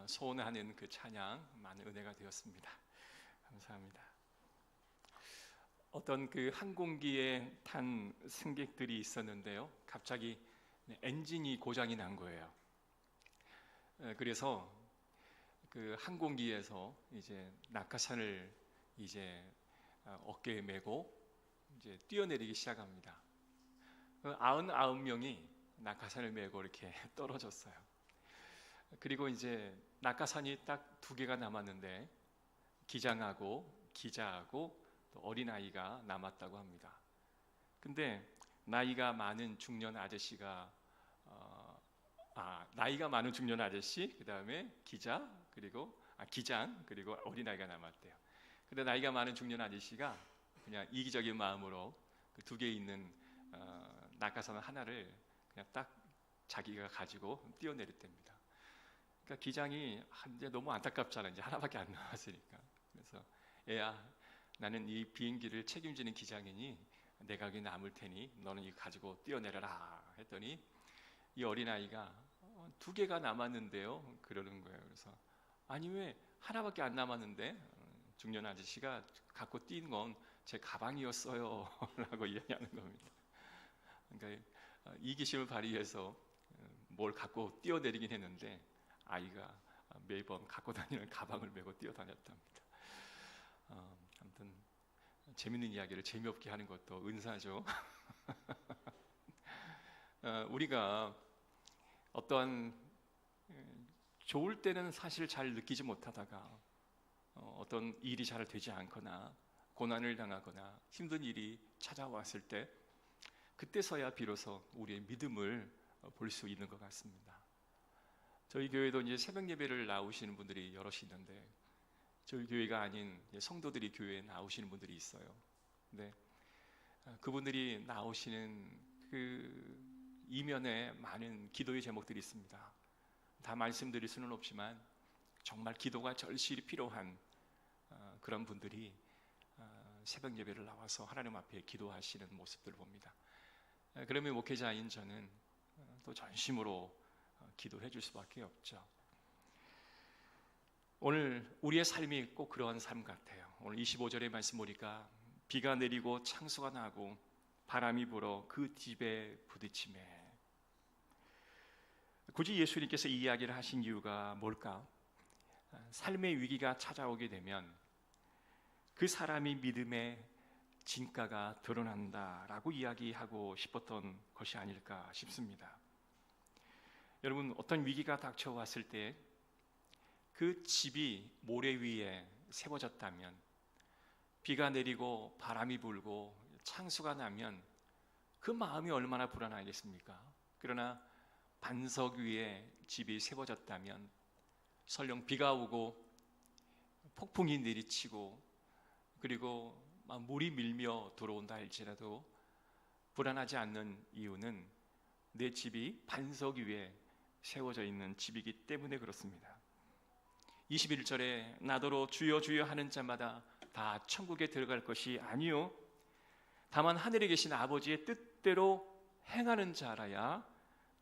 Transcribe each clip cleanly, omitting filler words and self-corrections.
소원하는 그 찬양 많은 은혜가 되었습니다. 감사합니다. 어떤 그 항공기에 탄 승객들이 있었는데요. 갑자기 엔진이 고장이 난 거예요. 그래서 그 항공기에서 이제 낙하산을 이제 어깨에 메고 이제 뛰어내리기 시작합니다. 99명이 낙하산을 메고 이렇게 떨어졌어요. 그리고 이제 낙하산이 딱 2개가 남았는데 기장하고 기자하고 또 어린아이가 남았다고 합니다. 근데 나이가 많은 중년 아저씨가 나이가 많은 중년 아저씨, 그 다음에 기자, 그리고 기장, 그리고 어린아이가 남았대요. 근데 나이가 많은 중년 아저씨가 그냥 이기적인 마음으로 그 2개 있는 낙하산 하나를 그냥 딱 자기가 가지고 뛰어내렸답니다. 그러니까 기장이 이제 너무 안타깝잖아. 이제 하나밖에 안 남았으니까. 그래서 애야, 나는 이 비행기를 책임지는 기장이니 내가 여기 남을 테니 너는 이거 가지고 뛰어내려라 했더니 이 어린아이가 2개가 남았는데요 그러는 거예요. 그래서 아니 왜 하나밖에 안 남았는데? 중년 아저씨가 갖고 뛴 건 제 가방이었어요 라고 이야기하는 겁니다. 그러니까 이기심을 발휘해서 뭘 갖고 뛰어내리긴 했는데 아이가 매번 갖고 다니는 가방을 메고 뛰어다녔답니다. 아무튼 재밌는 이야기를 재미없게 하는 것도 은사죠. 우리가 어떠한 좋을 때는 사실 잘 느끼지 못하다가 어떤 일이 잘 되지 않거나 고난을 당하거나 힘든 일이 찾아왔을 때 그때서야 비로소 우리의 믿음을 볼 수 있는 것 같습니다. 저희 교회도 이제 새벽 예배를 나오시는 분들이 여럿이 있는데 저희 교회가 아닌 성도들이 교회에 나오시는 분들이 있어요. 근데 그분들이 나오시는 그 이면에 많은 기도의 제목들이 있습니다. 다 말씀드릴 수는 없지만 정말 기도가 절실히 필요한 그런 분들이 새벽 예배를 나와서 하나님 앞에 기도하시는 모습들을 봅니다. 그러면 목회자인 저는 또 전심으로 기도해 줄 수밖에 없죠. 오늘 우리의 삶이 꼭 그러한 삶 같아요. 오늘 25절의 말씀 보니까 비가 내리고 창수가 나고 바람이 불어 그 집에 부딪히매. 굳이 예수님께서 이 이야기를 하신 이유가 뭘까? 삶의 위기가 찾아오게 되면 그 사람이 믿음의 진가가 드러난다라고 이야기하고 싶었던 것이 아닐까 싶습니다. 여러분, 어떤 위기가 닥쳐왔을 때 그 집이 모래 위에 세워졌다면, 비가 내리고 바람이 불고 창수가 나면 그 마음이 얼마나 불안하겠습니까? 그러나 반석 위에 집이 세워졌다면 설령 비가 오고 폭풍이 내리치고 그리고 물이 밀며 들어온다 할지라도 불안하지 않는 이유는 내 집이 반석 위에 세워져 있는 집이기 때문에 그렇습니다. 21절에 나더러 주여 주여 하는 자마다 다 천국에 들어갈 것이 아니요 다만 하늘에 계신 아버지의 뜻대로 행하는 자라야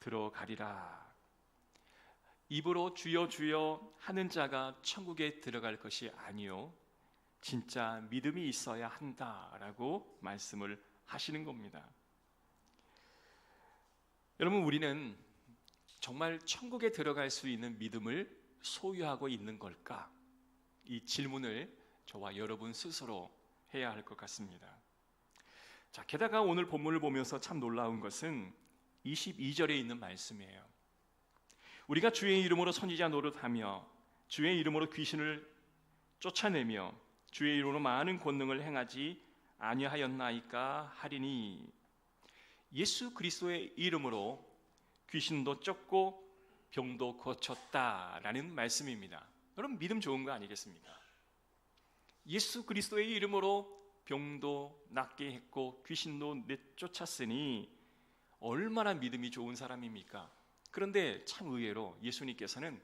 들어가리라. 입으로 주여 주여 하는 자가 천국에 들어갈 것이 아니요 진짜 믿음이 있어야 한다라고 말씀을 하시는 겁니다. 여러분, 우리는 정말 천국에 들어갈 수 있는 믿음을 소유하고 있는 걸까? 이 질문을 저와 여러분 스스로 해야 할 것 같습니다. 자, 게다가 오늘 본문을 보면서 참 놀라운 것은 22절에 있는 말씀이에요. 우리가 주의 이름으로 선지자 노릇하며 주의 이름으로 귀신을 쫓아내며 주의 이름으로 많은 권능을 행하지 아니하였나이까 하리니. 예수 그리스도의 이름으로 귀신도 쫓고 병도 고쳤다라는 말씀입니다. 여러분, 믿음 좋은 거 아니겠습니까? 예수 그리스도의 이름으로 병도 낫게 했고 귀신도 내쫓았으니 얼마나 믿음이 좋은 사람입니까? 그런데 참 의외로 예수님께서는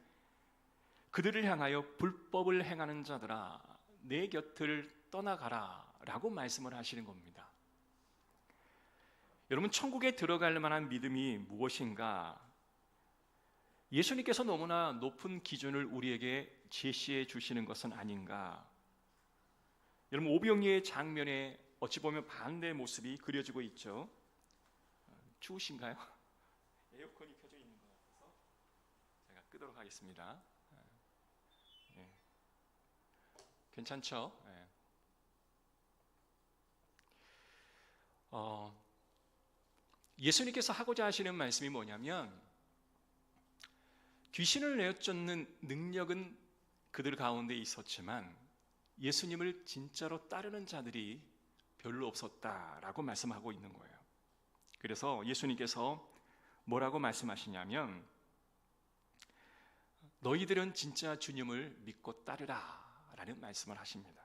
그들을 향하여 불법을 행하는 자들아 내 곁을 떠나가라 라고 말씀을 하시는 겁니다. 여러분, 천국에 들어갈 만한 믿음이 무엇인가? 예수님께서 너무나 높은 기준을 우리에게 제시해 주시는 것은 아닌가? 여러분, 오병이의 장면에 어찌 보면 반대의 모습이 그려지고 있죠. 추우신가요? 에어컨이 켜져 있는 것 같아서 제가 끄도록 하겠습니다. 네. 괜찮죠? 네. 예수님께서 하고자 하시는 말씀이 뭐냐면, 귀신을 내어쫓는 능력은 그들 가운데 있었지만 예수님을 진짜로 따르는 자들이 별로 없었다라고 말씀하고 있는 거예요. 그래서 예수님께서 뭐라고 말씀하시냐면, 너희들은 진짜 주님을 믿고 따르라 라는 말씀을 하십니다.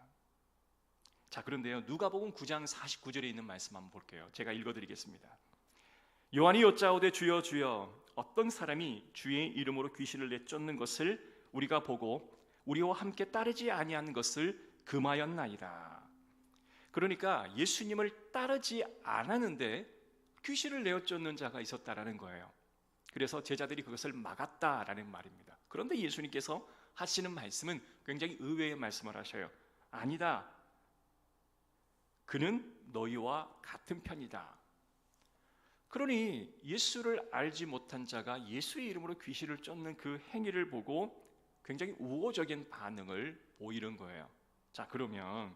자, 그런데요, 누가복음 9장 49절에 있는 말씀 한번 볼게요. 제가 읽어드리겠습니다. 요한이 여짜오되 주여 주여 어떤 사람이 주의 이름으로 귀신을 내쫓는 것을 우리가 보고 우리와 함께 따르지 아니한 것을 금하였나이다. 그러니까 예수님을 따르지 않았는데 귀신을 내어쫓는 자가 있었다라는 거예요. 그래서 제자들이 그것을 막았다라는 말입니다. 그런데 예수님께서 하시는 말씀은 굉장히 의외의 말씀을 하셔요. 아니다. 그는 너희와 같은 편이다. 그러니 예수를 알지 못한 자가 예수의 이름으로 귀신을 쫓는 그 행위를 보고 굉장히 우호적인 반응을 보이는 거예요. 자, 그러면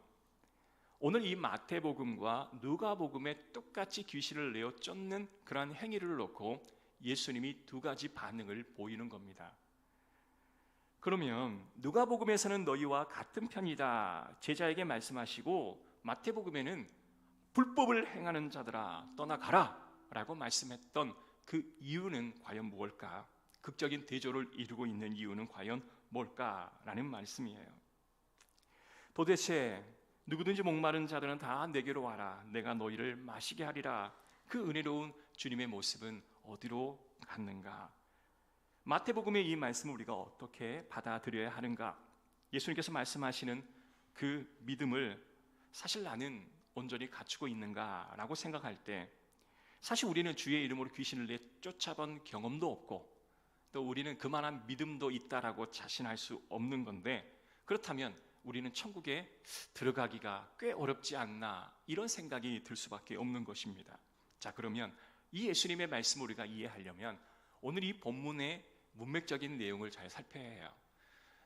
오늘 이 마태복음과 누가복음에 똑같이 귀신을 내어 쫓는 그러한 행위를 놓고 예수님이 두 가지 반응을 보이는 겁니다. 그러면 누가복음에서는 너희와 같은 편이다 제자에게 말씀하시고, 마태복음에는 불법을 행하는 자들아 떠나가라 라고 말씀했던 그 이유는 과연 무엇일까? 극적인 대조를 이루고 있는 이유는 과연 뭘까라는 말씀이에요. 도대체 누구든지 목마른 자들은 다 내게로 와라. 내가 너희를 마시게 하리라. 그 은혜로운 주님의 모습은 어디로 갔는가? 마태복음의 이 말씀을 우리가 어떻게 받아들여야 하는가? 예수님께서 말씀하시는 그 믿음을 사실 나는 온전히 갖추고 있는가라고 생각할 때, 사실 우리는 주의 이름으로 귀신을 내쫓아본 경험도 없고 또 우리는 그만한 믿음도 있다라고 자신할 수 없는 건데, 그렇다면 우리는 천국에 들어가기가 꽤 어렵지 않나, 이런 생각이 들 수밖에 없는 것입니다. 자, 그러면 이 예수님의 말씀을 우리가 이해하려면 오늘 이 본문의 문맥적인 내용을 잘 살펴야 해요.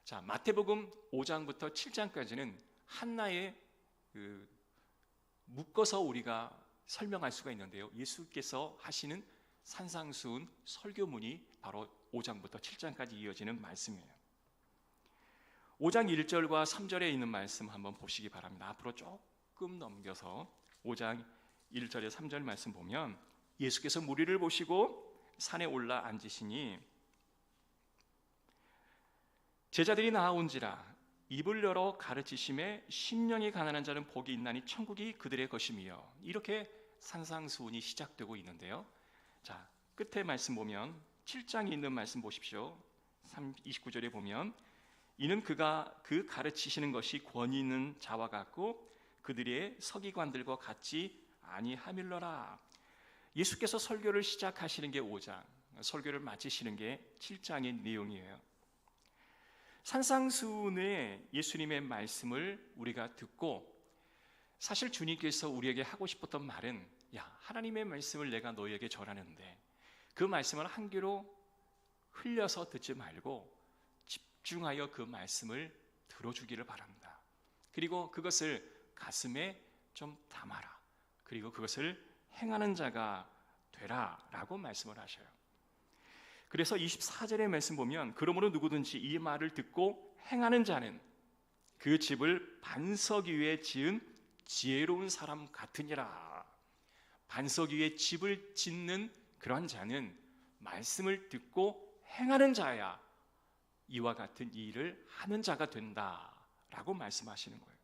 자, 마태복음 5장부터 7장까지는 하나의 묶어서 우리가 설명할 수가 있는데요, 예수께서 하시는 산상수훈 설교문이 바로 5장부터 7장까지 이어지는 말씀이에요. 5장 1절과 3절에 있는 말씀 한번 보시기 바랍니다. 앞으로 조금 넘겨서 5장 1절에 3절 말씀 보면, 예수께서 무리를 보시고 산에 올라 앉으시니 제자들이 나아온지라 입을 열어 가르치심에 심령이 가난한 자는 복이 있나니 천국이 그들의 것임이요. 이렇게 산상수훈이 시작되고 있는데요, 자, 끝에 말씀 보면 7장에 있는 말씀 보십시오. 29절에 보면, 이는 그가 그 가르치시는 것이 권위 있는 자와 같고 그들의 서기관들과 같지 아니하밀러라. 예수께서 설교를 시작하시는 게 5장, 설교를 마치시는 게 7장의 내용이에요. 산상수훈의 예수님의 말씀을 우리가 듣고, 사실 주님께서 우리에게 하고 싶었던 말은, 야, 하나님의 말씀을 내가 너희에게 전하는데 그 말씀을 한 귀로 흘려서 듣지 말고 집중하여 그 말씀을 들어주기를 바란다. 그리고 그것을 가슴에 좀 담아라. 그리고 그것을 행하는 자가 되라 라고 말씀을 하셔요. 그래서 24절의 말씀 보면, 그러므로 누구든지 이 말을 듣고 행하는 자는 그 집을 반석 위에 지은 지혜로운 사람 같으니라. 반석 위에 집을 짓는 그러한 자는 말씀을 듣고 행하는 자야 이와 같은 일을 하는 자가 된다라고 말씀하시는 거예요.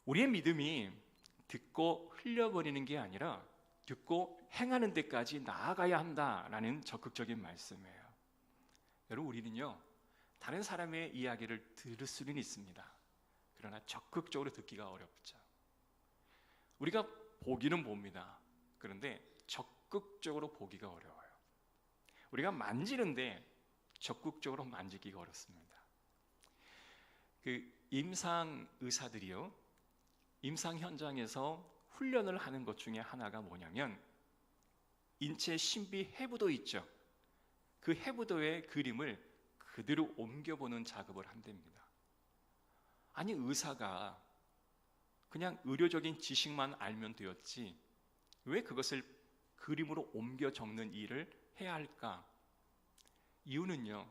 우리의 믿음이 듣고 흘려버리는 게 아니라 듣고 행하는 데까지 나아가야 한다라는 적극적인 말씀이에요. 여러분, 우리는요, 다른 사람의 이야기를 들을 수는 있습니다. 그러나 적극적으로 듣기가 어렵죠. 우리가 보기는 봅니다. 그런데 적극적으로 보기가 어려워요. 우리가 만지는데 적극적으로 만지기가 어렵습니다. 그 임상 의사들이요, 임상 현장에서 훈련을 하는 것 중에 하나가 뭐냐면 인체 신비 해부도 있죠. 그 해부도의 그림을 그대로 옮겨보는 작업을 한답니다. 아니, 의사가 그냥 의료적인 지식만 알면 되었지 왜 그것을 그림으로 옮겨 적는 일을 해야 할까? 이유는요,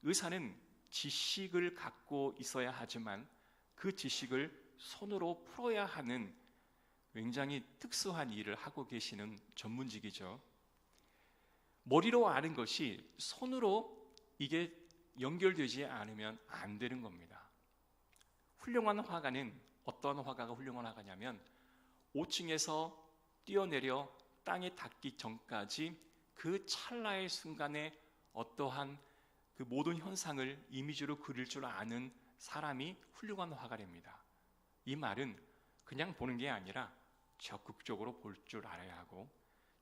의사는 지식을 갖고 있어야 하지만 그 지식을 손으로 풀어야 하는 굉장히 특수한 일을 하고 계시는 전문직이죠. 머리로 아는 것이 손으로 이게 연결되지 않으면 안 되는 겁니다. 훌륭한 화가는 어떤 화가가 훌륭한 화가냐면 5층에서 뛰어내려 땅에 닿기 전까지 그 찰나의 순간에 어떠한 그 모든 현상을 이미지로 그릴 줄 아는 사람이 훌륭한 화가랍니다. 이 말은 그냥 보는 게 아니라 적극적으로 볼 줄 알아야 하고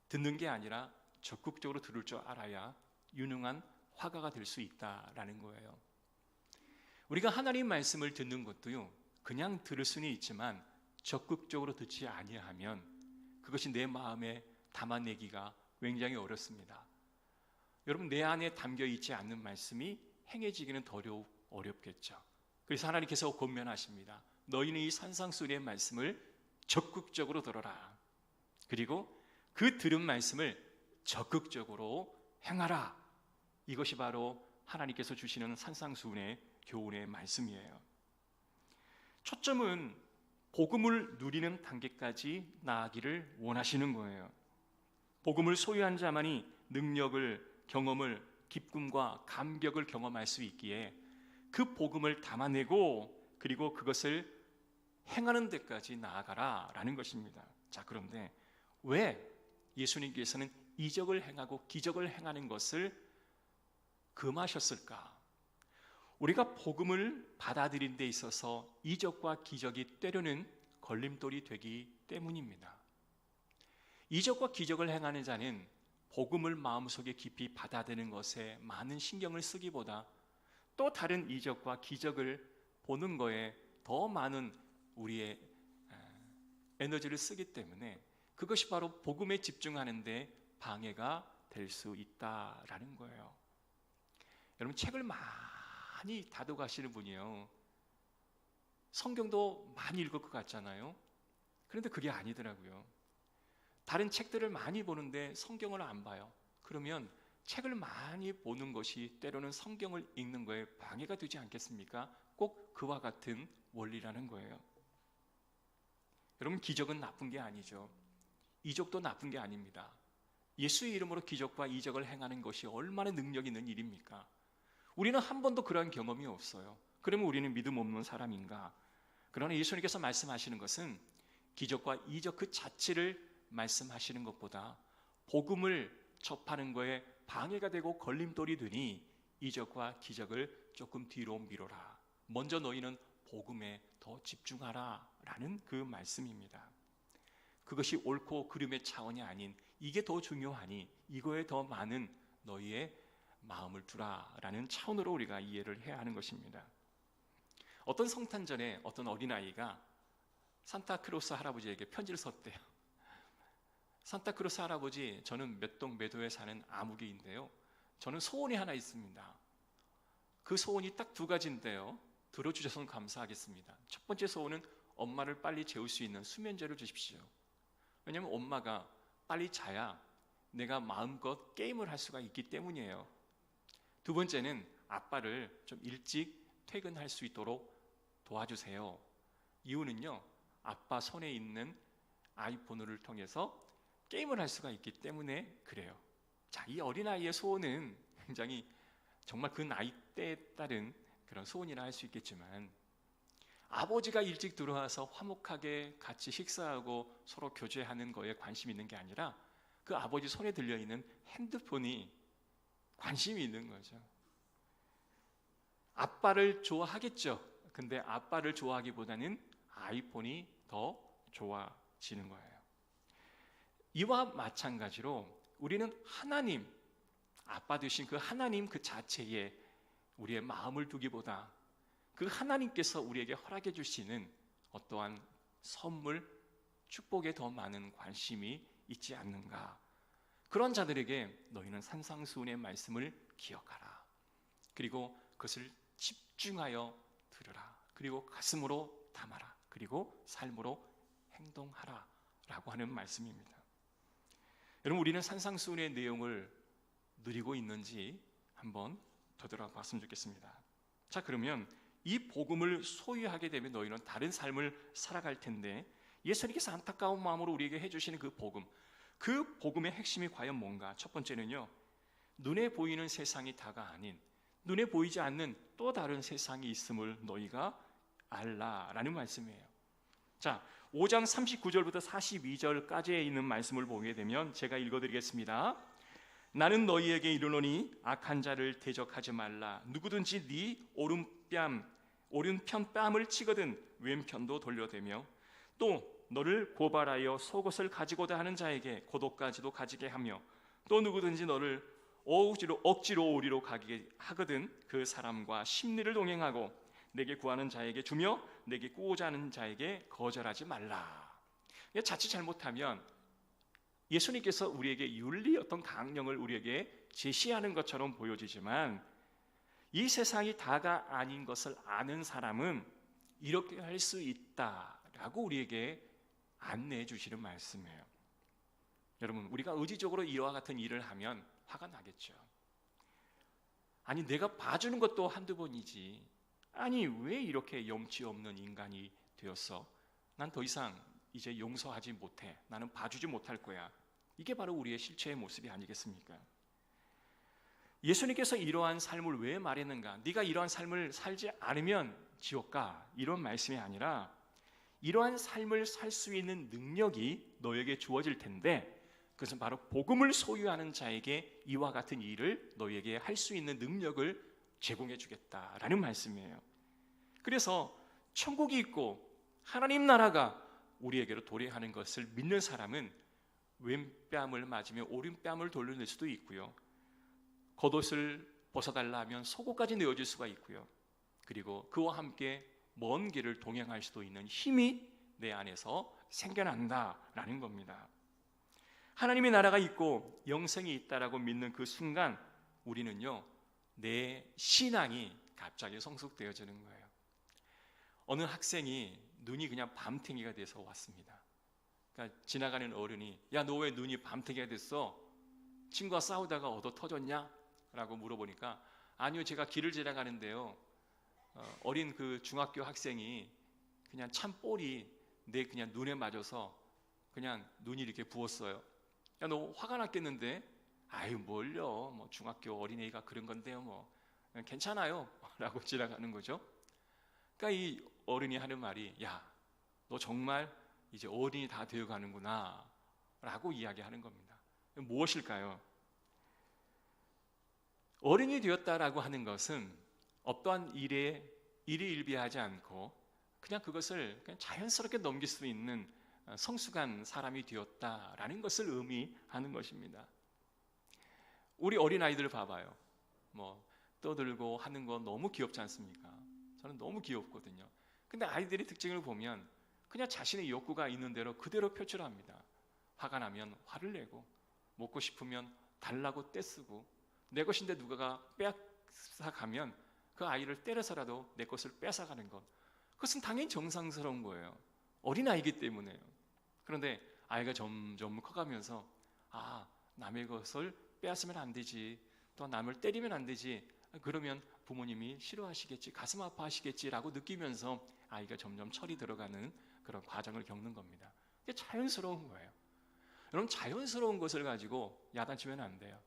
듣는 게 아니라 적극적으로 들을 줄 알아야 유능한 화가가 될 수 있다라는 거예요. 우리가 하나님 말씀을 듣는 것도요, 그냥 들을 수는 있지만 적극적으로 듣지 아니하면 그것이 내 마음에 담아내기가 굉장히 어렵습니다. 여러분, 내 안에 담겨 있지 않는 말씀이 행해지기는 더더욱 어렵겠죠. 그래서 하나님께서 권면하십니다. 너희는 이 산상수훈의 말씀을 적극적으로 들어라. 그리고 그 들은 말씀을 적극적으로 행하라. 이것이 바로 하나님께서 주시는 산상수훈의 교훈의 말씀이에요. 초점은 복음을 누리는 단계까지 나아가기를 원하시는 거예요. 복음을 소유한 자만이 능력을, 경험을, 기쁨과 감격을 경험할 수 있기에 그 복음을 담아내고 그리고 그것을 행하는 데까지 나아가라 라는 것입니다. 자, 그런데 왜 예수님께서는 이적을 행하고 기적을 행하는 것을 금하셨을까? 우리가 복음을 받아들인 데 있어서 이적과 기적이 때로는 걸림돌이 되기 때문입니다. 이적과 기적을 행하는 자는 복음을 마음속에 깊이 받아들이는 것에 많은 신경을 쓰기보다 또 다른 이적과 기적을 보는 거에 더 많은 우리의 에너지를 쓰기 때문에 그것이 바로 복음에 집중하는 데 방해가 될 수 있다라는 거예요. 여러분, 책을 많이 다독하시는 분이요, 성경도 많이 읽을 것 같잖아요. 그런데 그게 아니더라고요. 다른 책들을 많이 보는데 성경을 안 봐요. 그러면 책을 많이 보는 것이 때로는 성경을 읽는 거에 방해가 되지 않겠습니까? 꼭 그와 같은 원리라는 거예요. 여러분, 기적은 나쁜 게 아니죠. 이적도 나쁜 게 아닙니다. 예수의 이름으로 기적과 이적을 행하는 것이 얼마나 능력 있는 일입니까? 우리는 한 번도 그러한 경험이 없어요. 그러면 우리는 믿음 없는 사람인가? 그러나 예수님께서 말씀하시는 것은 기적과 이적 그 자체를 말씀하시는 것보다 복음을 접하는 거에 방해가 되고 걸림돌이 되니 이적과 기적을 조금 뒤로 미뤄라. 먼저 너희는 복음에 더 집중하라 라는 그 말씀입니다. 그것이 옳고 그름의 차원이 아닌 이게 더 중요하니 이거에 더 많은 너희의 마음을 두라 라는 차원으로 우리가 이해를 해야 하는 것입니다. 어떤 성탄절에 어떤 어린아이가 산타크로스 할아버지에게 편지를 썼대요. 산타크로스 할아버지, 저는 몇 동 몇 호에 사는 아무개인데요, 저는 소원이 하나 있습니다. 그 소원이 딱 두 가지인데요, 들어주셔서 감사하겠습니다. 첫 번째 소원은 엄마를 빨리 재울 수 있는 수면제를 주십시오. 왜냐하면 엄마가 빨리 자야 내가 마음껏 게임을 할 수가 있기 때문이에요. 두 번째는 아빠를 좀 일찍 퇴근할 수 있도록 도와주세요. 이유는요, 아빠 손에 있는 아이폰을 통해서 게임을 할 수가 있기 때문에 그래요. 자, 이 어린아이의 소원은 굉장히 정말 그 나이 때에 따른 그런 소원이라 할 수 있겠지만 아버지가 일찍 들어와서 화목하게 같이 식사하고 서로 교제하는 거에 관심이 있는 게 아니라 그 아버지 손에 들려있는 핸드폰이 관심이 있는 거죠. 아빠를 좋아하겠죠. 근데 아빠를 좋아하기보다는 아이폰이 더 좋아지는 거예요. 이와 마찬가지로 우리는 하나님, 아빠 되신 그 하나님 그 자체에 우리의 마음을 두기보다 그 하나님께서 우리에게 허락해 주시는 어떠한 선물, 축복에 더 많은 관심이 있지 않는가. 그런 자들에게 너희는 산상수훈의 말씀을 기억하라. 그리고 그것을 집중하여 들으라. 그리고 가슴으로 담아라. 그리고 삶으로 행동하라 라고 하는 말씀입니다. 여러분, 우리는 산상수훈의 내용을 누리고 있는지 한번 되돌아봤으면 좋겠습니다. 자, 그러면 이 복음을 소유하게 되면 너희는 다른 삶을 살아갈 텐데, 예수님께서 안타까운 마음으로 우리에게 해주시는 그 복음의 핵심이 과연 뭔가? 첫 번째는요, 눈에 보이는 세상이 다가 아닌 눈에 보이지 않는 또 다른 세상이 있음을 너희가 알라라는 말씀이에요. 자, 5장 39절부터 42절까지에 있는 말씀을 보게 되면 제가 읽어드리겠습니다. 나는 너희에게 이르노니 악한 자를 대적하지 말라. 누구든지 네 오른편 뺨을 치거든 왼편도 돌려대며 또 너를 고발하여 속옷을 가지고자 하는 자에게 고독까지도 가지게 하며 또 누구든지 너를 억지로 오리로 가게 하거든 그 사람과 심리를 동행하고 내게 구하는 자에게 주며 내게 꾸고자 하는 자에게 거절하지 말라. 자칫 잘못하면 예수님께서 우리에게 윤리 어떤 강령을 우리에게 제시하는 것처럼 보여지지만 이 세상이 다가 아닌 것을 아는 사람은 이렇게 할 수 있다라고 우리에게 안내해 주시는 말씀이에요. 여러분, 우리가 의지적으로 이와 같은 일을 하면 화가 나겠죠. 아니, 내가 봐주는 것도 한두 번이지. 아니, 왜 이렇게 염치 없는 인간이 되었어? 난 더 이상 이제 용서하지 못해. 나는 봐주지 못할 거야. 이게 바로 우리의 실체의 모습이 아니겠습니까? 예수님께서 이러한 삶을 왜 말했는가? 네가 이러한 삶을 살지 않으면 지옥 가. 이런 말씀이 아니라 이러한 삶을 살 수 있는 능력이 너에게 주어질 텐데 그것은 바로 복음을 소유하는 자에게 이와 같은 일을 너에게 할 수 있는 능력을 제공해 주겠다라는 말씀이에요. 그래서 천국이 있고 하나님 나라가 우리에게로 도래하는 것을 믿는 사람은 왼뺨을 맞으며 오른뺨을 돌려낼 수도 있고요. 겉옷을 벗어달라 하면 속옷까지 내어줄 수가 있고요. 그리고 그와 함께 먼 길을 동행할 수도 있는 힘이 내 안에서 생겨난다라는 겁니다. 하나님의 나라가 있고 영생이 있다라고 믿는 그 순간 우리는요, 내 신앙이 갑자기 성숙되어지는 거예요. 어느 학생이 눈이 그냥 밤탱이가 돼서 왔습니다. 그러니까 지나가는 어른이 야, 너 왜 눈이 밤탱이가 됐어? 친구와 싸우다가 얻어 터졌냐? 라고 물어보니까 아니요, 제가 길을 지나가는데요, 어린 그 중학교 학생이 그냥 찬볼이 내 그냥 눈에 맞아서 그냥 눈이 이렇게 부었어요. 야, 너 화가 났겠는데? 아유, 뭘요? 뭐 중학교 어린애가 그런 건데요, 뭐 괜찮아요 라고 지나가는 거죠. 그러니까 이 어른이 하는 말이 야, 너 정말 이제 어른이 다 되어가는구나 라고 이야기하는 겁니다. 무엇일까요? 어른이 되었다라고 하는 것은 어떠한 일에 일희일비하지 않고 그냥 그것을 그냥 자연스럽게 넘길 수 있는 성숙한 사람이 되었다라는 것을 의미하는 것입니다. 우리 어린아이들 봐봐요. 뭐 떠들고 하는 거 너무 귀엽지 않습니까? 저는 너무 귀엽거든요. 근데 아이들의 특징을 보면 그냥 자신의 욕구가 있는 대로 그대로 표출합니다. 화가 나면 화를 내고, 먹고 싶으면 달라고 떼쓰고, 내 것인데 누가가 뺏어가면 그 아이를 때려서라도 내 것을 뺏어가는 것, 그것은 당연히 정상스러운 거예요. 어린아이기 때문에요. 그런데 아이가 점점 커가면서 남의 것을 빼앗으면 안 되지, 또 남을 때리면 안 되지, 그러면 부모님이 싫어하시겠지, 가슴 아파하시겠지라고 느끼면서 아이가 점점 철이 들어가는 그런 과정을 겪는 겁니다. 이게 자연스러운 거예요. 여러분, 자연스러운 것을 가지고 야단치면 안 돼요.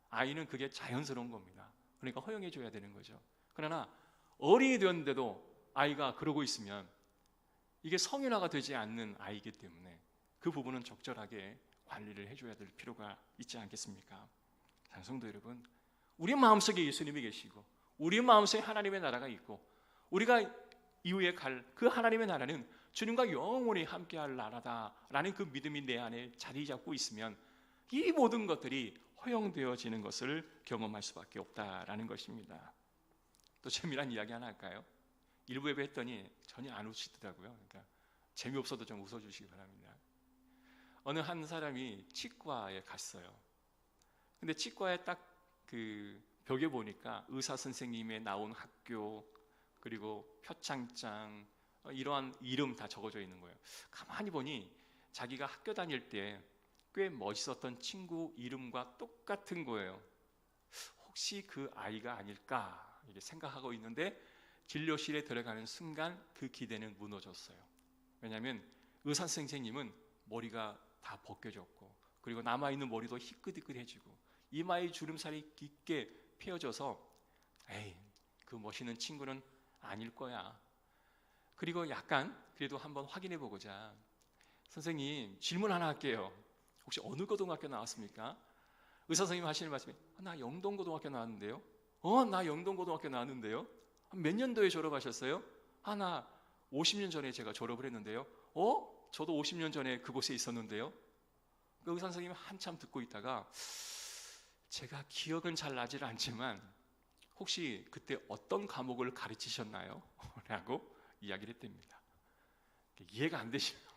아이는 그게 자연스러운 겁니다. 그러니까 허용해 줘야 되는 거죠. 그러나 어린이 되었는데도 아이가 그러고 있으면 이게 성인화가 되지 않는 아이이기 때문에 그 부분은 적절하게 관리를 해줘야 될 필요가 있지 않겠습니까? 성도 여러분, 우리 마음속에 예수님이 계시고 우리 마음속에 하나님의 나라가 있고 우리가 이후에 갈 그 하나님의 나라는 주님과 영원히 함께할 나라다라는 그 믿음이 내 안에 자리 잡고 있으면 이 모든 것들이 허용되어지는 것을 경험할 수밖에 없다라는 것입니다. 또 재미난 이야기 하나 할까요? 일부 예배 했더니 전혀 안 웃으시더라고요. 그러니까 재미없어도 좀 웃어주시기 바랍니다. 어느 한 사람이 치과에 갔어요. 근데 치과에 딱 그 벽에 보니까 의사 선생님의 나온 학교, 그리고 표창장, 이러한 이름 다 적어져 있는 거예요. 가만히 보니 자기가 학교 다닐 때 꽤 멋있었던 친구 이름과 똑같은 거예요. 혹시 그 아이가 아닐까 이렇게 생각하고 있는데 진료실에 들어가는 순간 그 기대는 무너졌어요. 왜냐하면 의사 선생님은 머리가 다 벗겨졌고, 그리고 남아있는 머리도 희끗희끗해지고 이마에 주름살이 깊게 펴져서 에이, 그 멋있는 친구는 아닐 거야. 그리고 약간 그래도 한번 확인해 보고자, 선생님 질문 하나 할게요. 혹시 어느 고등학교 나왔습니까? 의사 선생님 하시는 말씀이 나 영동고등학교 나왔는데요. 나 영동고등학교 나왔는데요. 몇 년도에 졸업하셨어요? 나 50년 전에 제가 졸업을 했는데요. 저도 50년 전에 그곳에 있었는데요. 그 의사 선생님이 한참 듣고 있다가 제가 기억은 잘 나질 않지만 혹시 그때 어떤 과목을 가르치셨나요? 라고 이야기를 했답니다. 이해가 안 되시나요?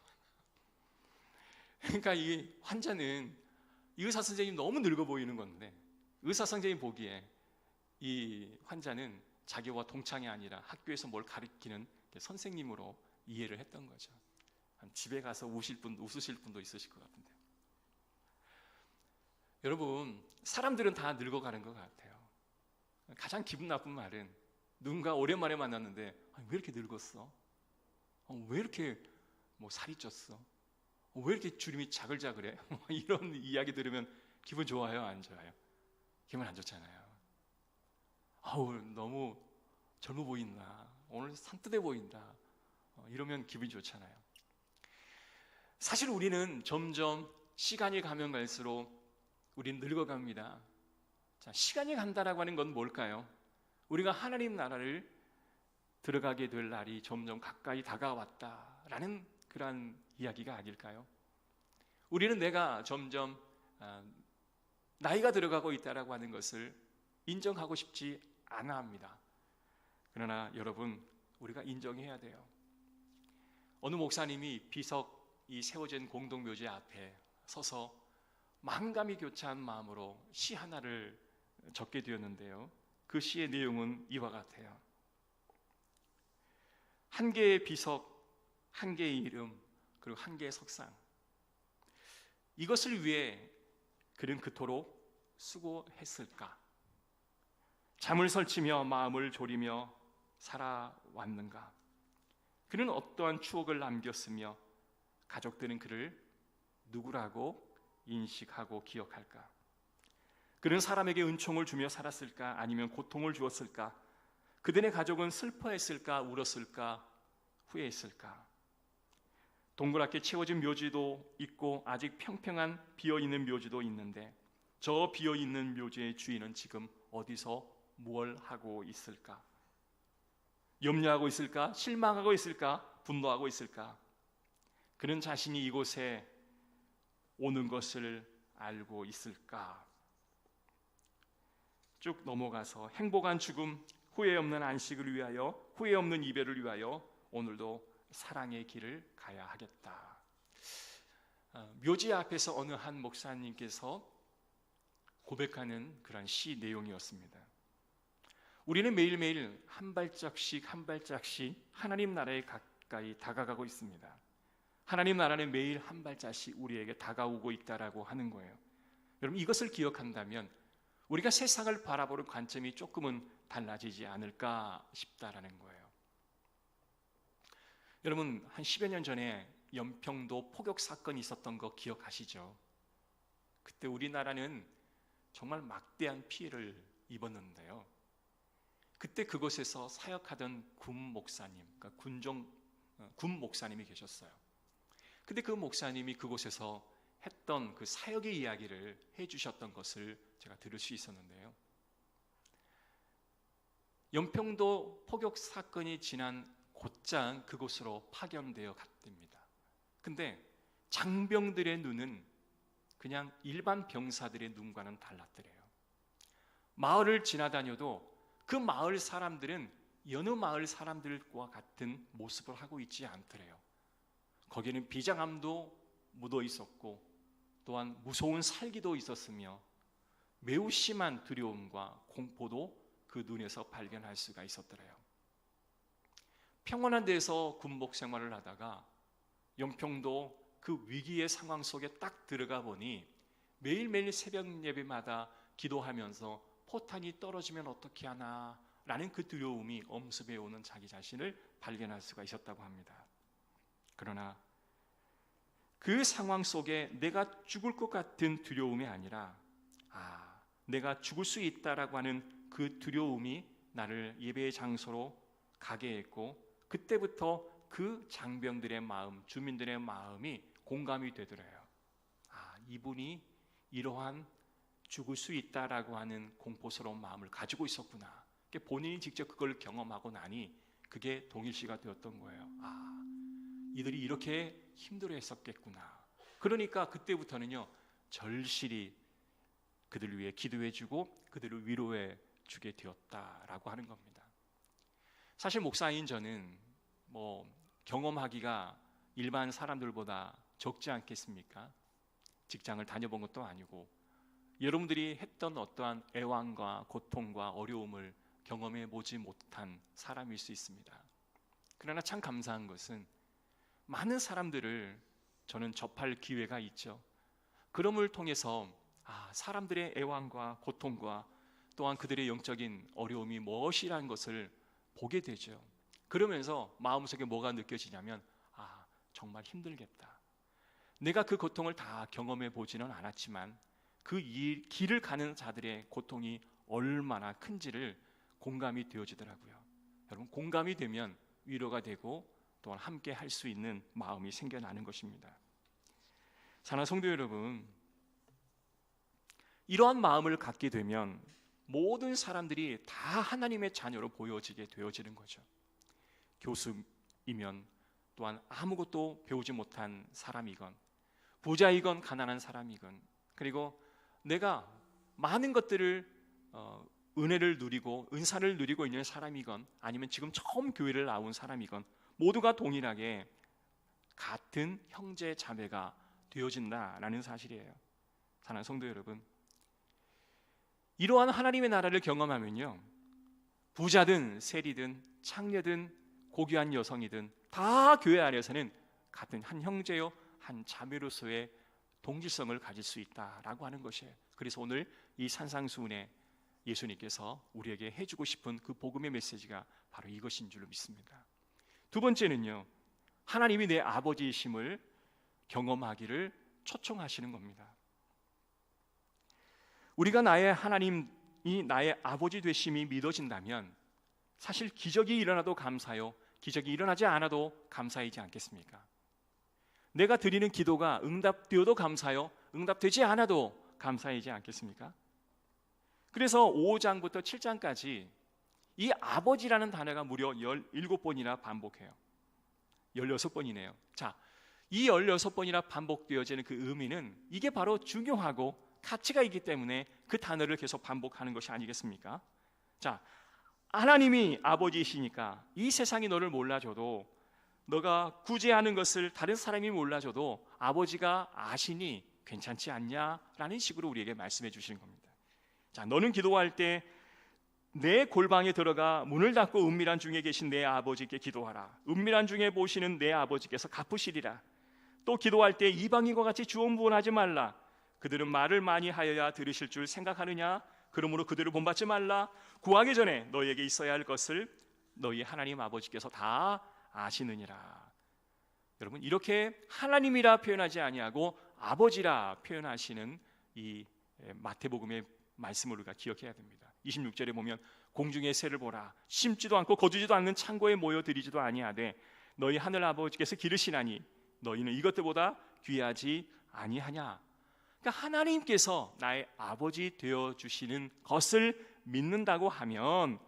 그러니까 이 환자는 이 의사 선생님이 너무 늙어 보이는 건데, 의사 선생님이 보기에 이 환자는 자기와 동창이 아니라 학교에서 뭘 가르치는 선생님으로 이해를 했던 거죠. 집에 가서 웃으실 분도 있으실 것 같은데, 여러분 사람들은 다 늙어가는 것 같아요. 가장 기분 나쁜 말은 누군가 오랜만에 만났는데 왜 이렇게 늙었어? 왜 이렇게 살이 쪘어? 왜 이렇게 주름이 자글자글해? 이런 이야기 들으면 기분 좋아요? 안 좋아요? 기분 안 좋잖아요. 너무 젊어 보인다, 오늘 산뜻해 보인다, 이러면 기분이 좋잖아요. 사실 우리는 점점 시간이 가면 갈수록 우리는 늙어갑니다. 자, 시간이 간다라고 하는 건 뭘까요? 우리가 하나님 나라를 들어가게 될 날이 점점 가까이 다가왔다라는 그러한 이야기가 아닐까요? 우리는 내가 점점 나이가 들어가고 있다라고 하는 것을 인정하고 싶지 않아 합니다. 그러나 여러분, 우리가 인정해야 돼요. 어느 목사님이 비석이 세워진 공동묘지 앞에 서서 만감이 교차한 마음으로 시 하나를 적게 되었는데요. 그 시의 내용은 이와 같아요. 한 개의 비석, 한 개의 이름, 그리고 한 개의 석상, 이것을 위해 그는 그토록 수고했을까? 잠을 설치며 마음을 졸이며 살아왔는가? 그는 어떠한 추억을 남겼으며 가족들은 그를 누구라고 인식하고 기억할까? 그는 사람에게 은총을 주며 살았을까? 아니면 고통을 주었을까? 그들의 가족은 슬퍼했을까? 울었을까? 후회했을까? 동그랗게 채워진 묘지도 있고 아직 평평한 비어있는 묘지도 있는데, 저 비어있는 묘지의 주인은 지금 어디서 뭘 하고 있을까? 염려하고 있을까? 실망하고 있을까? 분노하고 있을까? 그는 자신이 이곳에 오는 것을 알고 있을까? 쭉 넘어가서 행복한 죽음, 후회 없는 안식을 위하여, 후회 없는 이별을 위하여 오늘도 사랑의 길을 가야 하겠다. 묘지 앞에서 어느 한 목사님께서 고백하는 그런 시 내용이었습니다. 우리는 매일매일 한 발짝씩 한 발짝씩 하나님 나라에 가까이 다가가고 있습니다. 하나님 나라는 매일 한 발짝씩 우리에게 다가오고 있다라고 하는 거예요. 여러분, 이것을 기억한다면 우리가 세상을 바라보는 관점이 조금은 달라지지 않을까 싶다라는 거예요. 여러분, 한 10여 년 전에 연평도 포격 사건이 있었던 거 기억하시죠? 그때 우리나라는 정말 막대한 피해를 입었는데요. 그때 그곳에서 사역하던 군 목사님, 그러니까 군 목사님이 계셨어요. 근데 그 목사님이 그곳에서 했던 그 사역의 이야기를 해주셨던 것을 제가 들을 수 있었는데요. 연평도 포격 사건이 지난 곧장 그곳으로 파견되어 갔답니다. 근데 장병들의 눈은 그냥 일반 병사들의 눈과는 달랐더래요. 마을을 지나다녀도 그 마을 사람들은 여느 마을 사람들과 같은 모습을 하고 있지 않더래요. 거기에는 비장함도 묻어 있었고 또한 무서운 살기도 있었으며 매우 심한 두려움과 공포도 그 눈에서 발견할 수가 있었더래요. 평온한 데서 군복 생활을 하다가 영평도 그 위기의 상황 속에 딱 들어가 보니 매일매일 새벽 예배마다 기도하면서 포탄이 떨어지면 어떻게 하나 라는 그 두려움이 엄습해 오는 자기 자신을 발견할 수가 있었다고 합니다. 그러나 그 상황 속에 내가 죽을 것 같은 두려움이 아니라 내가 죽을 수 있다라고 하는 그 두려움이 나를 예배의 장소로 가게 했고, 그때부터 그 장병들의 마음, 주민들의 마음이 공감이 되더래요. 이분이 이러한 죽을 수 있다라고 하는 공포스러운 마음을 가지고 있었구나. 본인이 직접 그걸 경험하고 나니 그게 동일시가 되었던 거예요. 이들이 이렇게 힘들어했었겠구나. 그러니까 그때부터는요, 절실히 그들을 위해 기도해주고 그들을 위로해주게 되었다라고 하는 겁니다. 사실 목사인 저는 경험하기가 일반 사람들보다 적지 않겠습니까? 직장을 다녀본 것도 아니고 여러분들이 했던 어떠한 애환과 고통과 어려움을 경험해 보지 못한 사람일 수 있습니다. 그러나 참 감사한 것은 많은 사람들을 저는 접할 기회가 있죠. 그럼을 통해서 사람들의 애환과 고통과 또한 그들의 영적인 어려움이 무엇이라는 것을 보게 되죠. 그러면서 마음속에 뭐가 느껴지냐면 정말 힘들겠다. 내가 그 고통을 다 경험해 보지는 않았지만 그 길을 가는 자들의 고통이 얼마나 큰지를 공감이 되어지더라고요. 여러분, 공감이 되면 위로가 되고 또한 함께 할 수 있는 마음이 생겨나는 것입니다. 사랑하는 성도 여러분, 이러한 마음을 갖게 되면 모든 사람들이 다 하나님의 자녀로 보여지게 되어지는 거죠. 교수이면 또한 아무것도 배우지 못한 사람이건, 부자이건 가난한 사람이건, 그리고 내가 많은 것들을 은혜를 누리고 은사를 누리고 있는 사람이건, 아니면 지금 처음 교회를 나온 사람이건, 모두가 동일하게 같은 형제 자매가 되어진다라는 사실이에요. 사랑하는 성도 여러분, 이러한 하나님의 나라를 경험하면요, 부자든 세리든 창녀든 고귀한 여성이든 다 교회 안에서는 같은 한 형제요 한 자매로서의 동질성을 가질 수 있다라고 하는 것이에요. 그래서 오늘 이 산상수훈에 예수님께서 우리에게 해주고 싶은 그 복음의 메시지가 바로 이것인 줄로 믿습니다. 두 번째는요, 하나님이 내 아버지이심을 경험하기를 초청하시는 겁니다. 우리가 나의 하나님이 나의 아버지 되심이 믿어진다면 사실 기적이 일어나도 감사요, 기적이 일어나지 않아도 감사이지 않겠습니까? 내가 드리는 기도가 응답되어도 감사요, 응답되지 않아도 감사이지 않겠습니까? 그래서 5장부터 7장까지 이 아버지라는 단어가 무려 17번이나 반복해요. 16번이네요. 자, 이 16번이나 반복되어지는 그 의미는 이게 바로 중요하고 가치가 있기 때문에 그 단어를 계속 반복하는 것이 아니겠습니까? 자, 하나님이 아버지이시니까 이 세상이 너를 몰라줘도, 너가 구제하는 것을 다른 사람이 몰라줘도 아버지가 아시니 괜찮지 않냐? 라는 식으로 우리에게 말씀해 주시는 겁니다. 자, 너는 기도할 때 내 골방에 들어가 문을 닫고 은밀한 중에 계신 내 아버지께 기도하라. 은밀한 중에 보시는 내 아버지께서 갚으시리라. 또 기도할 때 이방인과 같이 주원부원하지 말라. 그들은 말을 많이 하여야 들으실 줄 생각하느냐? 그러므로 그들을 본받지 말라. 구하기 전에 너희에게 있어야 할 것을 너희 하나님 아버지께서 다 아시느니라. 여러분, 이렇게 하나님이라 표현하지 아니하고 아버지라 표현하시는 이 마태복음의 말씀을 우리가 기억해야 됩니다. 26절에 보면 공중의 새를 보라. 심지도 않고 거두지도 않는 창고에 모여들이지도 아니하되 너희 하늘 아버지께서 기르시나니 너희는 이것들보다 귀하지 아니하냐. 그러니까 하나님께서 나의 아버지 되어주시는 것을 믿는다고 하면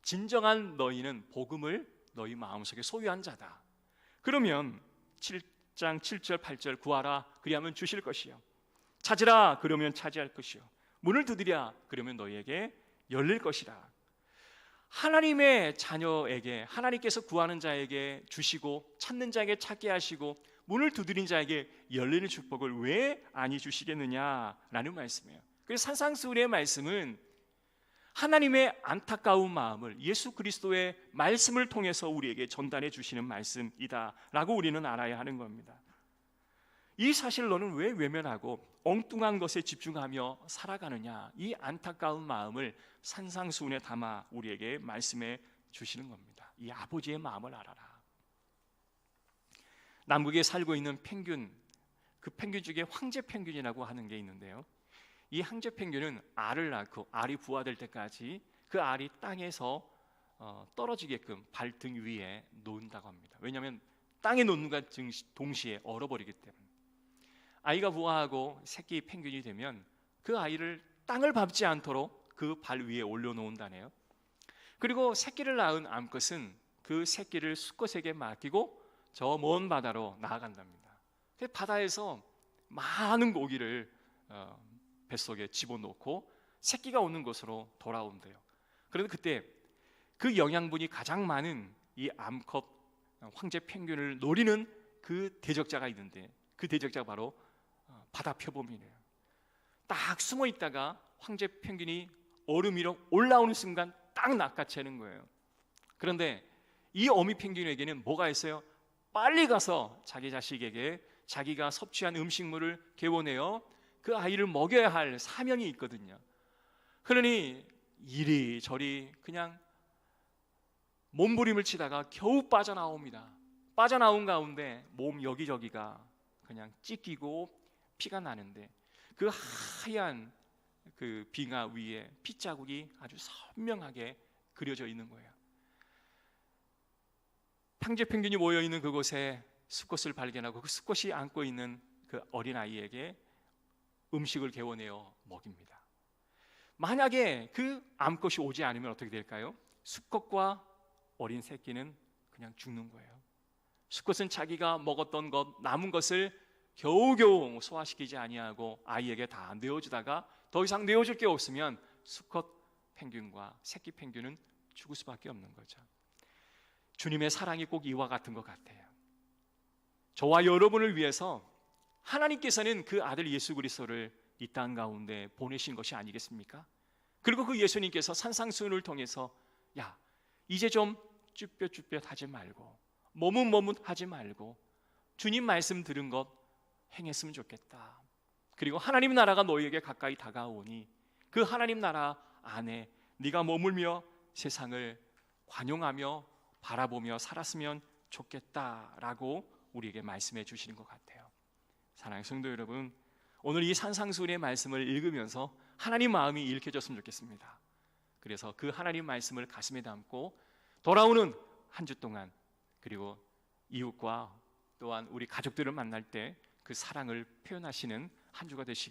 진정한 너희는 복음을 너희 마음속에 소유한 자다. 그러면 7장 7절 8절 구하라 그리하면 주실 것이요 찾으라 그러면 차지할 것이요 문을 두드리라 그러면 너희에게 열릴 것이라. 하나님의 자녀에게, 하나님께서 구하는 자에게 주시고 찾는 자에게 찾게 하시고 문을 두드린 자에게 열리는 축복을 왜 아니 주시겠느냐라는 말씀이에요. 그래서 산상수훈의 말씀은 하나님의 안타까운 마음을 예수 그리스도의 말씀을 통해서 우리에게 전달해 주시는 말씀이다라고 우리는 알아야 하는 겁니다. 이 사실 너는 왜 외면하고 엉뚱한 것에 집중하며 살아가느냐, 이 안타까운 마음을 산상수훈에 담아 우리에게 말씀해 주시는 겁니다. 이 아버지의 마음을 알아라. 남극에 살고 있는 펭귄, 그 펭귄 중에 황제 펭귄이라고 하는 게 있는데요, 이 황제 펭귄은 알을 낳고 알이 부화될 때까지 그 알이 땅에서 떨어지게끔 발등 위에 놓는다고 합니다. 왜냐하면 땅에 놓는과 동시에 얼어버리기 때문에. 아이가 부화하고 새끼 펭귄이 되면 그 아이를 땅을 밟지 않도록 그 발 위에 올려놓는다네요. 그리고 새끼를 낳은 암컷은 그 새끼를 수컷에게 맡기고 저 먼 바다로 나아간답니다. 바다에서 많은 고기를 뱃속에 집어넣고 새끼가 오는 곳으로 돌아온대요. 그런데 그때 그 영양분이 가장 많은 이 암컷 황제 펭귄을 노리는 그 대적자가 있는데, 그 대적자가 바로 바다 표범이래요. 딱 숨어 있다가 황제 펭귄이 얼음 위로 올라오는 순간 딱 낚아채는 거예요. 그런데 이 어미 펭귄에게는 뭐가 있어요? 빨리 가서 자기 자식에게 자기가 섭취한 음식물을 개원해요 그 아이를 먹여야 할 사명이 있거든요. 그러니 이리저리 그냥 몸부림을 치다가 겨우 빠져나옵니다. 빠져나온 가운데 몸 여기저기가 그냥 찢기고 피가 나는데 그 하얀 그 빙하 위에 핏자국이 아주 선명하게 그려져 있는 거예요. 황제 펭귄이 모여 있는 그곳에 수컷을 발견하고 그 수컷이 안고 있는 그 어린 아이에게 음식을 개원해어 먹입니다. 만약에 그 암컷이 오지 않으면 어떻게 될까요? 수컷과 어린 새끼는 그냥 죽는 거예요. 수컷은 자기가 먹었던 것, 남은 것을 겨우겨우 소화시키지 아니하고 아이에게 다 내어주다가 더 이상 내어줄 게 없으면 수컷 펭귄과 새끼 펭귄은 죽을 수밖에 없는 거죠. 주님의 사랑이 꼭 이와 같은 것 같아요. 저와 여러분을 위해서 하나님께서는 그 아들 예수 그리스도를 이 땅 가운데 보내신 것이 아니겠습니까? 그리고 그 예수님께서 산상수훈을 통해서 야, 이제 좀 쭈뼛쭈뼛 하지 말고 머뭇머뭇하지 말고 주님 말씀 들은 것 행했으면 좋겠다. 그리고 하나님 나라가 너희에게 가까이 다가오니 그 하나님 나라 안에 네가 머물며 세상을 관용하며 바라보며 살았으면 좋겠다라고 우리에게 말씀해 주시는 것 같아요. 사랑하는 성도 여러분, 오늘 이 산상수훈의 말씀을 읽으면서 하나님 마음이 읽혀졌으면 좋겠습니다. 그래서 그 하나님 말씀을 가슴에 담고 돌아오는 한 주 동안, 그리고 이웃과 또한 우리 가족들을 만날 때 그 사랑을 표현하시는 한 주가 되시기를